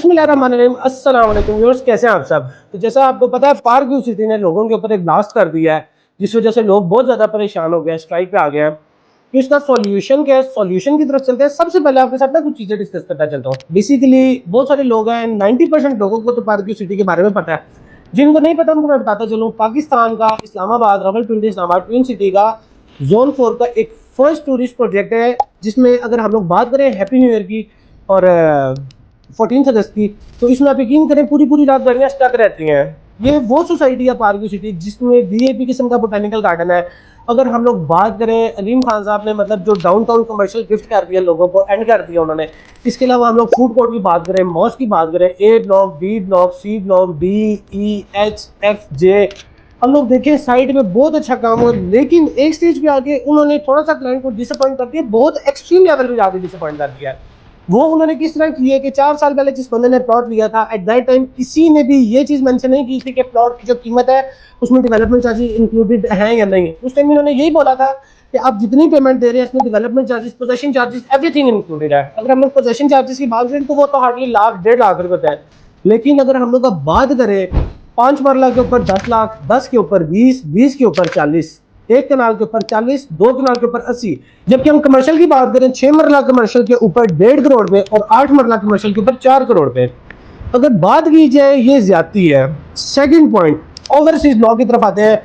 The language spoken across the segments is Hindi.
बिस्मिल्लाहिर्रहमानिर्रहीम। अस्सलाम वालेकुम व्यूअर्स, कैसे हैं आप सब। तो जैसा आपको पता है, पार्क व्यू सिटी ने लोगों के ऊपर एक ब्लास्ट कर दिया है, जिस वजह से लोग बहुत ज़्यादा परेशान हो गए हैं, स्ट्राइक पे आ गए हैं। तो इसका सॉल्यूशन क्या है, सॉल्यूशन की तरफ चलते हैं। सबसे पहले आपके साथ ना कुछ चीज़ें डिस्कस करना चाहता हूँ। बेसिकली बहुत सारे लोग हैं, 90% लोगों को तो पार्क व्यू सिटी के बारे में पता है। जिनको नहीं पता उनको मैं बताता चलूँ, पाकिस्तान का इस्लामाबाद रावलपिंडी इस्लामाबाद ट्विन सिटी का जोन 4 का एक फर्स्ट टूरिस्ट प्रोजेक्ट है, जिसमें अगर हम लोग बात करें हैप्पी न्यू ईयर की और 14 अगस्त की, तो इसमें आप यकीन करें पूरी पूरी रात गाड़ियाँ स्टक रहती हैं। ये वो सोसाइटी है पार्क व्यू सिटी जिसमें वीआईपी किस्म का बोटेनिकल गार्डन है। अगर हम लोग बात करें, अलीम खान साहब ने मतलब जो डाउनटाउन कमर्शियल गिफ्ट कर दिया लोगों को, एंड कर दिया उन्होंने। इसके अलावा हम लोग फूड कोर्ट की बात करें, मॉल की बात करें, A block, B block, C block, D, E, H, F, J, हम लोग देखें साइड में बहुत अच्छा काम हो, लेकिन एक स्टेज पे आके उन्होंने थोड़ा सा क्लाइंट को डिसअपॉइंट कर दिया, बहुत एक्सट्रीम लेवल पे जाके डिसअपॉइंट कर दिया। वो उन्होंने किस तरह किया कि 4 साल पहले जिस बंदे ने प्लॉट लिया था, एट दैट टाइम किसी ने भी ये चीज़ मेंशन नहीं की थी कि प्लॉट की जो कीमत है उसमें डेवलपमेंट चार्जेस इंक्लूडेड हैं या नहीं। उस टाइम इन्होंने यही बोला था कि आप जितनी पेमेंट दे रहे हैं इसमें development charges, possession charges, everything included है। अगर हम लोग पोजेशन चार्जेस की बात करें तो वो तो हार्डली लाख 1.5 लाख रुपए है। लेकिन अगर हम लोग अब बात करें 5 मरला के ऊपर 10 लाख, 10 के ऊपर 20, 20 के ऊपर 40, 1 कनाल के ऊपर 40, 2 कनाल के ऊपर 80। जबकि हम कमर्शियल की बात करें 6 मरला कमर्शियल के ऊपर 1.5 करोड़ पे और 8 मरला कमर्शियल के ऊपर 4 करोड़ पे। अगर बात की जाए ये ज्यादती है। सेकंड पॉइंट, ओवरसीज लॉ की तरफ आते हैं।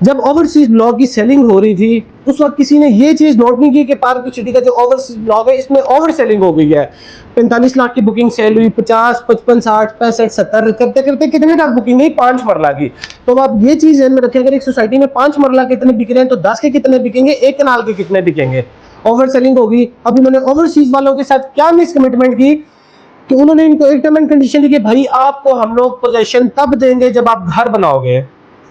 जब ओवरसीज लॉ की सेलिंग हो रही थी उस वक्त किसी ने ये चीज नोट नहीं की कि पार्क सिटी का जो ओवरसीज लॉ है इसमें ओवर सेलिंग हो गई है। 45 लाख की बुकिंग सेल हुई, 50, 55, 60, 65, 70 करते करते कितने लाख बुकिंग हुई, 5 मरला की। तो आप ये चीज ध्यान में रखें, अगर एक सोसाइटी में 5 मरला कितने बिक रहे हैं तो 10 के कितने बिकेंगे, 1 कनाल के कितने बिकेंगे। ओवर सेलिंग होगी। अब इन्होंने ओवरसीज वालों के साथ क्या मिस कमिटमेंट की कि उन्होंने इनको एक टर्म एंड कंडीशन दी कि भाई आपको हम लोग पोजेशन तब देंगे जब आप घर बनाओगे।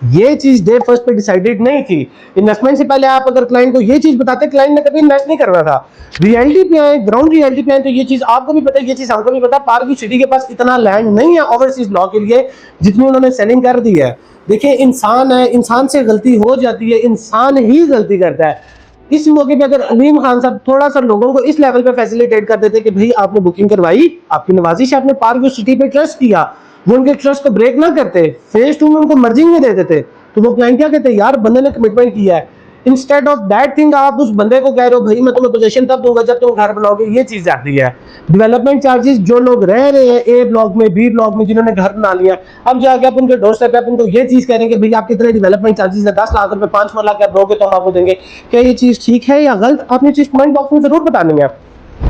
ये चीज डे फर्स्ट पे डिसाइडेड नहीं थी। इन्वेस्टमेंट से पहले आप अगर क्लाइंट को ये चीज बताते, क्लाइंट ने कभी इन्वेस्ट नहीं करना था। रियलिटी पे आए, ग्राउंड रियलिटी पे आए तो ये चीज आपको भी पता है, ये चीज हमको भी पता है, पार्क व्यू सिटी के पास इतना लैंड नहीं है ओवरसीज लॉ के लिए जितनी उन्होंने सेलिंग कर दी है। देखिए इंसान है, इंसान से गलती हो जाती है, इंसान ही गलती करता है। इस मौके पे अगर अलीम खान साहब थोड़ा सा लोगों को इस लेवल पे फैसिलिटेट कर देते कि भाई आपने बुकिंग करवाई, आपकी नवाजिश है, आपने पार्क व्यू सिटी पे ट्रस्ट किया, वो उनके ट्रस्ट को ब्रेक ना करते, फेज 2 में उनको मर्जिंग में दे देते, तो वो क्लाइंट क्या कहते, यार बंदे ने कमिटमेंट किया है। इंस्टेड ऑफ दैट थिंग आप उस बंदे को कह रहे हो भाई मैं तुम्हें पोजीशन तब दूंगा जब तुम घर बनाओगे। ये चीज आती है। डेवलपमेंट चार्जेस जो लोग रह रहे हैं ए ब्लॉक में, बी ब्लॉक में, जिन्होंने घर बना लिया, अब जाके आप उनके डोर स्टेप पे आप उनको ये चीज कह रहे हैं कि भाई आप कितने डेवलपमेंट चार्जेस है, 10 लाख रुपए 5 मरला का दोगे तो हम आपको देंगे। क्या ये चीज ठीक है या गलत, आपने चीज कमेंट बॉक्स में जरूर बतानी है।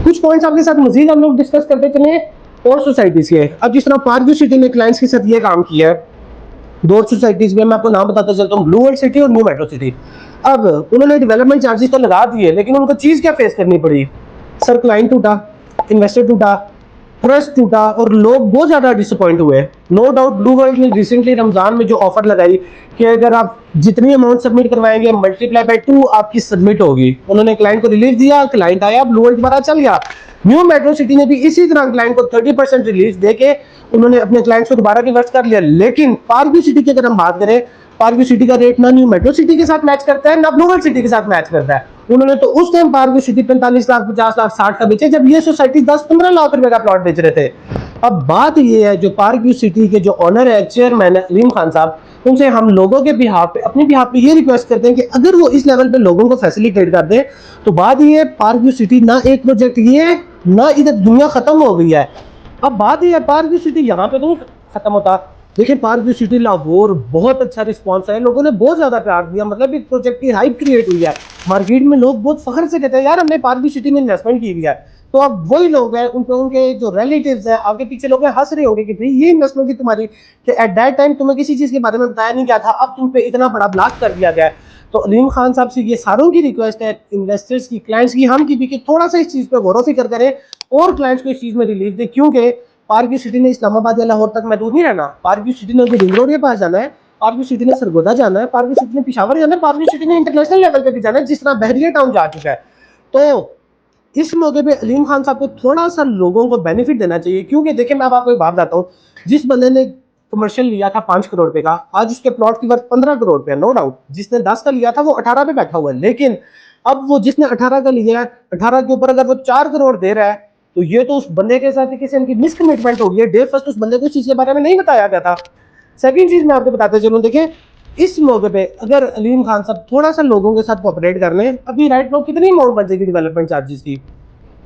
कुछ पॉइंट्स आपके साथ मजीद हम लोग डिस्कस करते चले और सोसाइटीज के। अब जिस तरह पार्क व्यू सिटी ने क्लाइंट्स के साथ ये काम किया है, दो सोसाइटीज में मैं आपको नाम बताता चलता हूँ, ब्लू वर्ल्ड सिटी और न्यू मेट्रो सिटी। अब उन्होंने डेवलपमेंट चार्जेस तो लगा दिए, लेकिन उनको चीज क्या फेस करनी पड़ी, सर क्लाइंट टूटा, इन्वेस्टर टूटा, ट्रस्ट टूटा और लोग बहुत ज्यादा डिसअपॉइंट हुए। नो डाउट ब्लू वर्ल्ड ने रिसेंटली रमजान में जो ऑफर लगाई कि अगर आप जितनी अमाउंट सबमिट करवाएंगे मल्टीप्लाई बाय 2 आपकी सबमिट होगी, उन्होंने क्लाइंट को रिलीज दिया, क्लाइंट आया, ब्लू वर्ल्ड दोबारा चल गया। न्यू मेट्रो सिटी ने भी इसी तरह क्लाइंट को 30% रिलीज देके उन्होंने अपने क्लाइंट्स को दोबारा रिवर्स कर लिया। लेकिन पार्क व्यू सिटी की अगर हम बात करें, पार्क व्यू सिटी का रेट ना न्यू मेट्रो सिटी के साथ मैच करता है ना ब्लू वर्ल्ड सिटी के साथ मैच करता है। उन्होंने तो उस time Park View city 45 lakh, 50 lakh, 60 का बेचे जब ये सोसाइटी 10-15 लाख रुपए का प्लॉट बेच रहे थे। अब बात ये है, जो पार्क व्यू सिटी के जो ऑनर है, चेयरमैन है अलीम खान साहब, उनसे हम लोगों के बिहाफ पे, अपने बिहाफ पे ये रिक्वेस्ट करते हैं कि अगर वो इस लेवल पे लोगों को फैसिलिटेट कर दे तो बात ये, पार्क व्यू सिटी ना एक प्रोजेक्ट ये ना इधर दुनिया खत्म हो गई है। अब बात ये है, पार्क व्यू सिटी यहाँ पे तो खत्म होता। देखिए पार्क व्यू सिटी लाहौर बहुत अच्छा रिस्पांस है, लोगों ने बहुत ज्यादा प्यार दिया, मतलब एक प्रोजेक्ट की हाइप क्रिएट हुई है मार्केट में। लोग बहुत फख्र से कहते हैं यार हमने पार्क व्यू सिटी में इन्वेस्टमेंट की हुई है। तो अब वही लोग हैं, उनके जो रिलेटिव्स हैं, आगे पीछे लोग हैं, हंस रहे होंगे कि भाई ये इन्वेस्टमेंट की तुम्हारी, कि एट दैट टाइम तुम्हें किसी चीज के बारे में बताया नहीं गया था, अब तुम पे इतना बड़ा ब्लास्ट कर दिया गया है। तो अलीम खान साहब से ये सारों की रिक्वेस्ट है, इन्वेस्टर्स की, क्लाइंट्स की, हम की भी, कि थोड़ा सा इस चीज पे गौर फिक्र करें और क्लाइंट्स को इस चीज में रिलीफ दे। क्योंकि पार्क व्यू सिटी ने इस्लामाबाद या लाहौर तक महदूद नहीं रहना। पार्क व्यू सिटी ने रिंग रोड के पास जाना है, पार्क व्यू सिटी ने सरगोदा जाना है, पार्क व्यू सिटी ने पिशावर जाना है, पार्क व्यू सिटी ने इंटरनेशनल लेवल पे भी जाना है, जिस तरह बहरिया टाउन जा चुका है। तो इस मौके पे अलीम खान साहब को थोड़ा सा लोगों को बेनिफिट देना चाहिए। क्योंकि देखिए मैं आपको एक बात बताता हूँ, जिस बंदे ने कमर्शियल लिया था 5 करोड़ रुपए का, आज उसके प्लॉट की वर्थ 15 करोड़ रुपए, नो डाउट। जिसने 10 का लिया था वो 18 पे बैठा हुआ है। लेकिन अब वो जिसने 18 का लिया है, 18 के ऊपर अगर वो 4 करोड़ दे रहा है तो ये तो उस बंदे के साथ किसी इनकी मिसकमिटमेंट हो गई है। डे फर्स्ट उस बंदे को इस चीज के बारे में नहीं बताया गया था। सेकंड चीज मैं आपको बताते चलूं, देखिए इस मौके पे अगर अलीम खान साहब थोड़ा सा लोगों के साथ कोऑपरेट कर लें, अभी राइट नो कितनी अमाउंट बन जाएगी डेवलपमेंट चार्जेस की?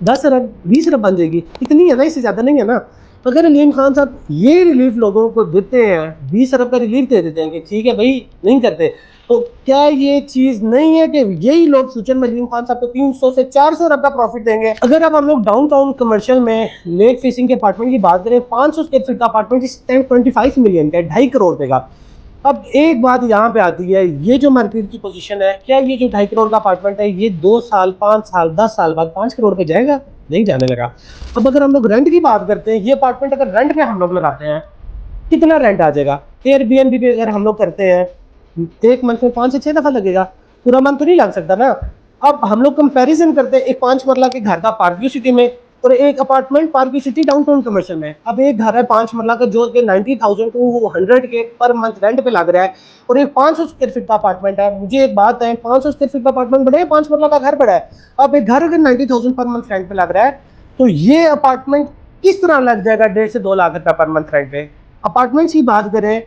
10 अरब 20 अरब बन जाएगी, इतनी है ना, इससे ज्यादा नहीं है ना। अगर अलीम खान साहब ये रिलीफ लोगों को देते हैं, 20 अरब का रिलीफ दे देते हैं कि ठीक है भाई नहीं करते, तो क्या ये चीज नहीं है कि यही लोग फ्यूचर में अलीम खान साहब को 300 से 400 अरब का प्रॉफिट देंगे? अगर अब हम लोग डाउनटाउन कमर्शियल में लेक फेसिंग के अपार्टमेंट की बात करें, 500 स्क्वायर फीट का अपार्टमेंट इस टाइम 25 मिलियन का है, 2.5 करोड़ रुपए का। अब एक बात यहाँ पे आती है, ये जो मार्केट की पोजीशन है, क्या ये जो 2.5 करोड़ का अपार्टमेंट है ये 2 साल 5 साल 10 साल बाद 5 करोड़ पे जाएगा? नहीं जाने लगा। अब अगर हम लोग रेंट की बात करते हैं, ये अपार्टमेंट अगर रेंट पे हम लोग लगाते हैं, कितना रेंट आ जाएगा? एयरबीएनबी पे अगर हम लोग करते हैं, एक मंथ में 5 से 6 दफा लगेगा, पूरा मंथ तो नहीं लग सकता ना। अब हम लोग कंपैरिजन करते हैं एक 5 मरला के घर का पार्क व्यू सिटी में और एक apartment park View city downtown commercial में। अब एक घर है 5 मरला का जो कि 90,000 टू 100 के पर मंथ रेंट पे लग रहा है, और एक 500 स्क्वायर फीट का अपार्टमेंट है। मुझे एक बात है, 500 स्क्वायर फीट का अपार्टमेंट बड़ा है, 5 मरला का घर बड़ा है। अब एक घर अगर 90,000 पर मंथ रेंट पे लग रहा है, तो ये अपार्टमेंट किस तरह लग जाएगा 1.5 से 2 लाख रुपए पर मंथ रेंट पे? अपार्टमेंट्स की बात करें,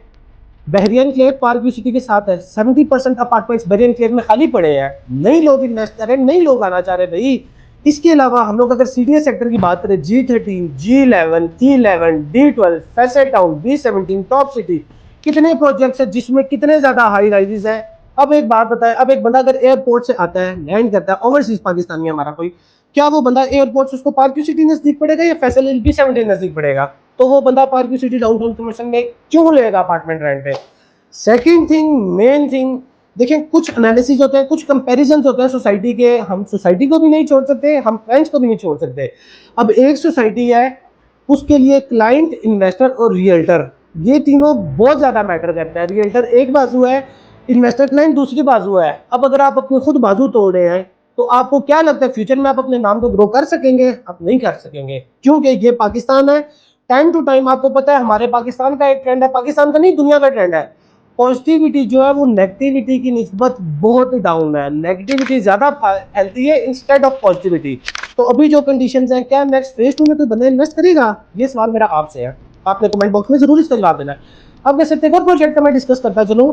बहरियन क्लेव पार्क व्यू सिटी के साथ है, 70% अपार्टमेंट्स बहरियन क्लेव में खाली पड़े हैं, नई लोग इन्वेस्ट कर रहे हैं, नई लोग आना चाह रहे हैं भाई। इसके अलावा हम लोग अगर सीनियर सेक्टर की बात करें, G13, G11, T11, D12, facet town, B17, top city, कितने प्रोजेक्ट्स हैं जिसमें कितने ज्यादा हाई राइजेस हैं। अब एक बात बताए, अब एक बंदा अगर एयरपोर्ट से आता है, लैंड करता है, ओवरसीज पाकिस्तानी है हमारा कोई, क्या वो बंदा एयरपोर्ट से उसको पार्क व्यू सिटी नजदीक पड़ेगा या फैसल B17 नजदीक पड़ेगा? तो वो बंदा park View city downtown commercial में क्यों लेगा अपार्टमेंट रेंट पे? सेकंड थिंग, मेन थिंग, देखिए कुछ एनालिसिस होते हैं, कुछ कंपैरिजन होते हैं सोसाइटी के, हम सोसाइटी को भी नहीं छोड़ सकते, हम क्लाइंट्स को भी नहीं छोड़ सकते। अब एक सोसाइटी है, उसके लिए क्लाइंट, इन्वेस्टर और रियल्टर, ये तीनों बहुत ज्यादा मैटर करता है। रियल्टर एक बाजू है, इन्वेस्टर क्लाइंट दूसरी बाजू है। अब अगर आप अपने खुद बाजू तोड़ रहे हैं, तो आपको क्या लगता है फ्यूचर में आप अपने नाम को ग्रो कर सकेंगे? आप नहीं कर सकेंगे, क्योंकि ये पाकिस्तान है। टाइम टू टाइम आपको पता है हमारे पाकिस्तान का एक ट्रेंड है, पाकिस्तान का नहीं दुनिया का ट्रेंड है, पॉजिटिविटी जो है वो नेगेटिविटी की निस्बत बहुत ही डाउन है, नेगेटिविटी ज्यादा फैलती है इंस्टेड ऑफ पॉजिटिविटी। तो अभी जो कंडीशंस हैं, क्या नेक्स्ट फेज 2 में कोई बंदा इन्वेस्ट करेगा? ये सवाल मेरा आपसे है, आपने कमेंट बॉक्स में जरूर इसका जवाब देना है। अब वैसे एक और प्रोजेक्ट का मैं डिस्कस करता चलूँ,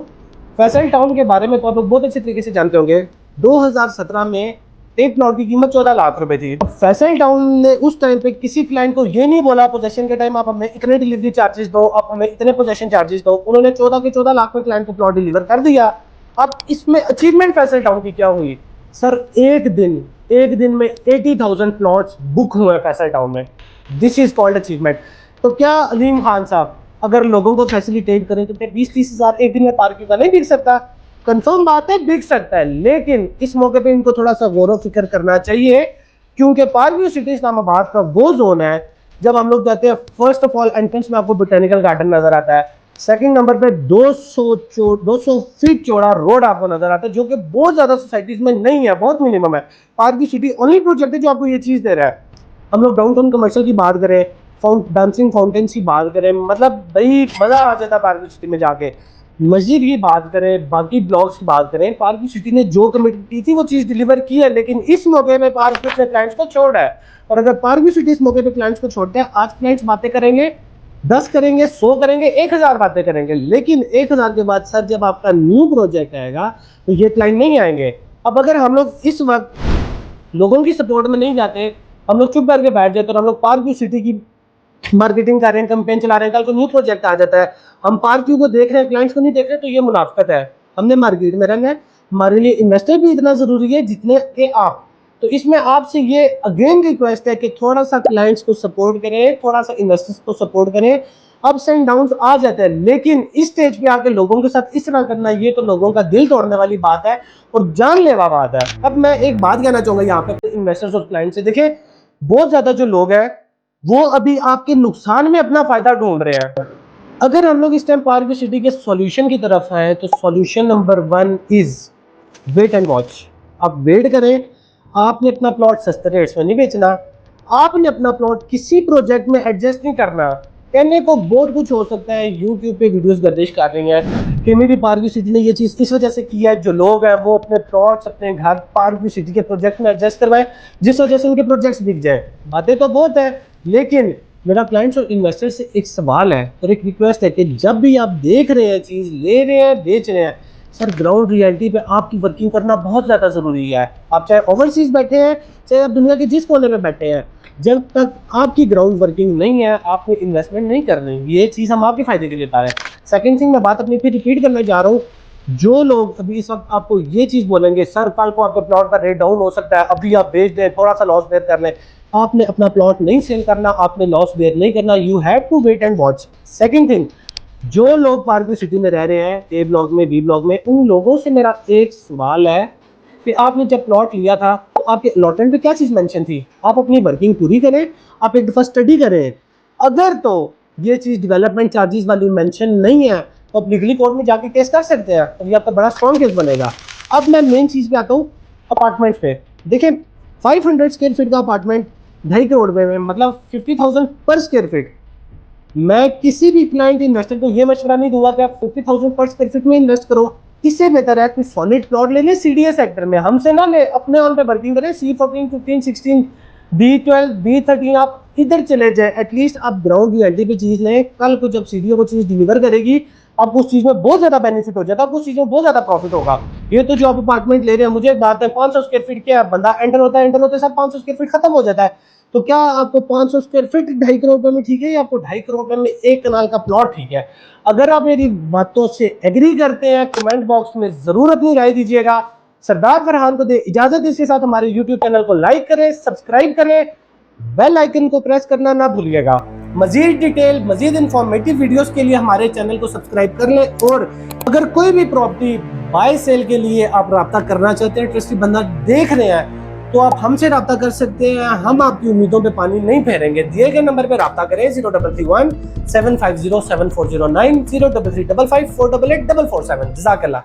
फैसल टाउन के बारे में तो आप लोग बहुत अच्छे तरीके से जानते होंगे। 2017 में एक प्लॉट की कीमत 14 लाख रुपए थी। फैसल टाउन ने उस टाइम पे किसी क्लाइंट को ये नहीं बोला पोजेशन के टाइम आप हमें इतने डिलीवरी चार्जेस दो, आप हमें इतने पोजेशन चार्जेस दो। उन्होंने 14 के 14 लाख में क्लाइंट को प्लॉट डिलीवर कर दिया। अब इसमें अचीवमेंट फैसल टाउन की क्या हुई सर? एक दिन में 80,000 प्लॉट्स बुक हुए फैसल टाउन में। This is called achievement. तो क्या अलीम खान साहब अगर लोगों को फैसिलिटेट करें तो 20-30 हजार एक दिन में पार्किंग का नहीं बिक सकता? कंफर्म बात है, बिक सकता है, लेकिन इस मौके पे इनको थोड़ा सा गौर फिक्र करना चाहिए, क्योंकि पार्क व्यू सिटी इस्लामाबाद का वो जोन है, जब हम लोग जाते हैं फर्स्ट ऑफ ऑल एंट्रेंस में आपको बोटेनिकल गार्डन नजर आता है, सेकंड नंबर पे 200 फीट चौड़ा रोड आपको नजर आता है, जो कि बहुत ज्यादा सोसाइटीज में नहीं है, बहुत मिनिमम है। Park View city only project है जो आपको ये चीज दे रहा है। हम लोग डाउनटाउन कमर्शियल की बात करें, डांसिंग फाउंटेन्स की बात करें, मतलब भाई मजा आ जाता पार्क व्यू सिटी में जाके। मस्जिद की बात करें, बाकी ब्लॉग्स की बात करें, पार्क व्यू सिटी ने जो कमिट की थी वो चीज डिलीवर की है, लेकिन इस मौके पे पार्क व्यू ने क्लाइंट्स को छोड़ा है। और अगर पार्क व्यू सिटी इस मौके पे क्लाइंट्स को छोड़ते हैं, आज क्लाइंट्स बातें करेंगे, 10 करेंगे, 100 करेंगे, 1000 बातें करेंगे, लेकिन 1000 के बाद सर जब आपका न्यू प्रोजेक्ट आएगा तो ये क्लाइंट नहीं आएंगे। अब अगर हम लोग इस वक्त लोगों की सपोर्ट में नहीं जाते, हम लोग चुप करके बैठ जाते और हम लोग पार्क व्यू सिटी की मार्केटिंग कर रहे हैं, कैंपेन चला रहे हैं, कल को न्यू प्रोजेक्ट आ जाता है, हम पार्क व्यू को देख रहे हैं, क्लाइंट्स को नहीं देख रहे, तो ये मुनाफिकत है। हमने मार्केट में रहना है, हमारे लिए इन्वेस्टर भी इतना जरूरी है जितने के आप। तो इसमें आपसे ये अगेन रिक्वेस्ट है कि थोड़ा सा क्लाइंट्स को सपोर्ट करें, थोड़ा सा इन्वेस्टर्स को सपोर्ट करें। अप्स एंड डाउन्स आ जाते हैं, लेकिन इस स्टेज पे आके लोगों के साथ इस तरह करना, ये तो लोगों का दिल तोड़ने वाली बात है और जानलेवा बात है। अब मैं एक बात कहना चाहूंगा यहाँ पे इन्वेस्टर्स और क्लाइंट से, देखिए बहुत ज्यादा जो लोग हैं वो अभी आपके नुकसान में अपना फायदा ढूंढ रहे हैं। अगर हम लोग इस टाइम पार्क व्यू सिटी के सॉल्यूशन की तरफ आए, तो solution number 1 is wait and watch. आप वेट करें, आपने अपना प्लॉट सस्ते रेट्स में नहीं बेचना, आपने अपना प्लॉट किसी प्रोजेक्ट में एडजस्ट नहीं करना। कहने को बहुत कुछ हो सकता है, यूट्यूब पे वीडियोस गर्दिश कर रही हैं कि मेरी पार्क व्यू सिटी ने ये चीज़ इस वजह से की है, जो लोग हैं वो अपने प्लॉट्स अपने घर पार्क व्यू सिटी के प्रोजेक्ट में एडजस्ट करवाएं जिस वजह से उनके प्रोजेक्ट्स बिक जाए। बातें तो बहुत है, लेकिन मेरा क्लाइंट्स और इन्वेस्टर से एक सवाल है और एक रिक्वेस्ट है कि जब भी आप देख रहे हैं, चीज़ ले रहे हैं, बेच रहे हैं, सर ग्राउंड रियलिटी पे आपकी वर्किंग करना बहुत ज़्यादा ज़रूरी है। आप चाहे ओवरसीज बैठे हैं, चाहे आप दुनिया के जिस कोने में बैठे हैं, जब तक आपकी ग्राउंड वर्किंग नहीं है आपने इन्वेस्टमेंट नहीं कर रही। ये चीज़ हम आपके फायदे के लिए बता रहे हैं। सेकंड थिंग, मैं बात अपनी फिर रिपीट करने जा रहा हूँ, जो लोग अभी इस वक्त आपको ये चीज़ बोलेंगे सर कल को आपके प्लॉट का रेट डाउन हो सकता है, अभी आप बेच दें, थोड़ा सा लॉस बेयर कर लें, आपने अपना प्लॉट नहीं सेल करना, आपने लॉस बेयर नहीं करना। You have to wait and watch. Second thing, जो लोग पार्क व्यू सिटी में रह रहे हैं, ए ब्लॉक में, बी ब्लॉक में, उन लोगों से मेरा एक सवाल है कि आपने जब प्लॉट लिया था तो आपके अलॉटमेंट पे क्या चीज़ मेंशन थी? आप अपनी वर्किंग पूरी करें, आप एक दफ़ा स्टडी करें। अगर तो ये चीज़ डेवलपमेंट चार्जेस वाली मेंशन नहीं है तो आप लीगली कोर्ट में जाके केस कर सकते हैं और ये आपका बड़ा स्ट्रॉन्ग केस बनेगा। अब मैं मेन चीज़ पे आता हूँ, अपार्टमेंट पे। देखिए 500 स्क्वायर फीट का अपार्टमेंट 2.5 करोड़ रुपए में, मतलब 50,000 पर स्क्वायर फीट। मैं किसी भी क्लाइंट इन्वेस्टर को ये मशवरा नहीं दूंगा कि आप 50,000 पर स्क्वायर फीट में इन्वेस्ट करो। इससे बेहतर है कि सॉलिड प्लॉट ले ले सीडीए सेक्टर में, हमसे ना ले, अपने ऑन पे वर्किंग करें। C14, 15, 16, B12, B13 आप इधर चले जाए, एटलीस्ट आप ग्राउंड रियलिटी पे चीज लें। कल को जब सीडीओ को चीज डिलीवर करेगी आपको उस चीज में बहुत ज्यादा बेनिफिट हो जाएगा, आपको उस चीज में बहुत ज्यादा प्रॉफिट होगा। ये तो जो आप अपार्टमेंट ले रहे हैं, मुझे एक बात है, 500 स्क्वायर फीट क्या है, बंदा एंटर होता है सब 500 स्क्वायर फीट खत्म हो जाता है। तो क्या आपको 500 स्क्वायर फीट 2.5 करोड़ रुपए में ठीक है, या आपको 2.5 करोड़ रुपए में 1 कनाल का प्लॉट ठीक है? अगर आप मेरी बातों से एग्री करते हैं, कमेंट बॉक्स में जरूर अपनी राय दीजिएगा। सरदार फरहान को दे इजाजत, इसके साथ हमारे यूट्यूब चैनल को लाइक करें, सब्सक्राइब करें, बेल आइकन को प्रेस करना ना भूलिएगा। मजीद डिटेल, मजीद इंफॉर्मेटिव वीडियोस के लिए हमारे चैनल को सब्सक्राइब कर लें। और अगर कोई भी प्रॉपर्टी बाय सेल के लिए आप रब्ता करना चाहते हैं, ट्रस्टी बंदा देख रहे हैं, तो आप हमसे रब्ता कर सकते हैं। हम आपकी उम्मीदों पे पानी नहीं फेरेंगे। दिए गए नंबर पे रब्ता करें 0331 750 7409, 0355 488 447। जज़ाकल्लाह।